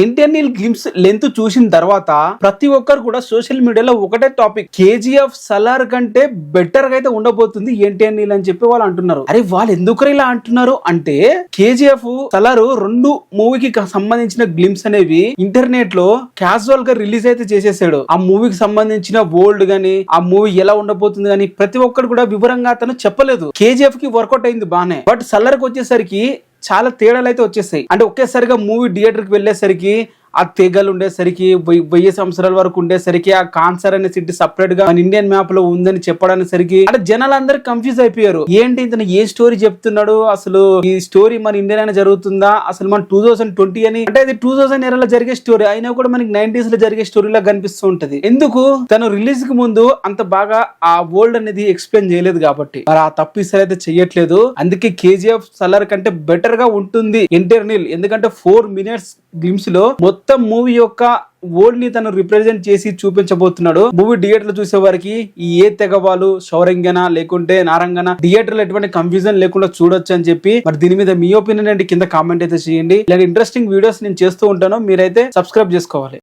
NTR glimpse length చూసిన తర్వాత ప్రతి ఒక్కరు కూడా సోషల్ మీడియాలో ఒకటే టాపిక్, కేజీఎఫ్ సలార్ కంటే బెటర్ గా అయితే ఉండబోతుంది ఎన్టీఆర్ అని చెప్పి వాళ్ళు అంటున్నారు. అరే వాళ్ళు ఎందుకు ఇలా అంటున్నారు అంటే, కేజీఎఫ్ సలార్ రెండు మూవీకి సంబంధించిన గ్లిమ్స్ అనేవి ఇంటర్నెట్ లో క్యాజువల్ గా రిలీజ్ అయితే చేసేసాడు. ఆ మూవీకి సంబంధించిన వరల్డ్ గానీ, ఆ మూవీ ఎలా ఉండబోతుంది గానీ ప్రతి ఒక్కరు కూడా వివరంగా అతను చెప్పలేదు. కేజీఎఫ్ కి వర్కౌట్ అయింది బానే, బట్ సలార్ కి వచ్చేసరికి చాలా తేడాలు అయితే వచ్చేసాయి. అంటే ఒకేసారిగా మూవీ థియేటర్ కి వెళ్ళేసరికి ఆ తెగలు ఉండేసరికి 1000 సంవత్సరాల వరకు ఉండేసరికి ఆ కాన్సర్ అనే సిటీ సపరేట్ గా మన ఇండియన్ మ్యాప్ లో ఉందని చెప్పడానికి సరికి అంటే జనాలందరూ కన్ఫ్యూజ్ అయిపోయారు. ఏంటి ఇతను ఏ స్టోరీ చెప్తున్నాడు, అసలు ఈ స్టోరీ మన ఇండియా అయినా జరుగుతుందా, అసలు మన 2020 అని అంటే అది 2000 ఎరాలో జరిగే స్టోరీ అయినా కూడా మనకి 90s లో జరిగే స్టోరీలా కనిపిస్తూ ఉంటది. ఎందుకు తను రిలీజ్ కి ముందు అంత బాగా ఆ వరల్డ్ అనేది ఎక్స్ప్లెయిన్ చేయలేదు కాబట్టి మరి ఆ తప్పు ఈసారి అయితే చెయ్యట్లేదు. అందుకే కేజీఎఫ్ సలార్ కంటే బెటర్ గా ఉంటుంది ఎన్టీఆర్ నీల్. ఎందుకంటే 4 minutes గ్లిమ్స్ లో మొత్తం మూవీ యొక్క వరల్డ్ ని తను రిప్రజెంట్ చేసి చూపించబోతున్నాడు. మూవీ థియేటర్ లో చూసే వారికి ఏ తెగవాలు శౌరంగన లేకుంటే నారంగన థియేటర్ లో ఎటువంటి కన్ఫ్యూజన్ లేకుండా చూడొచ్చు అని చెప్పి మరి దీని మీద మీ ఒపీనియన్ ఏంటి కింద కామెంట్ అయితే చేయండి. ఇలాంటి ఇంట్రెస్టింగ్ వీడియోస్ నేను చేస్తూ ఉంటాను, మీరైతే సబ్స్క్రైబ్ చేసుకోవాలి.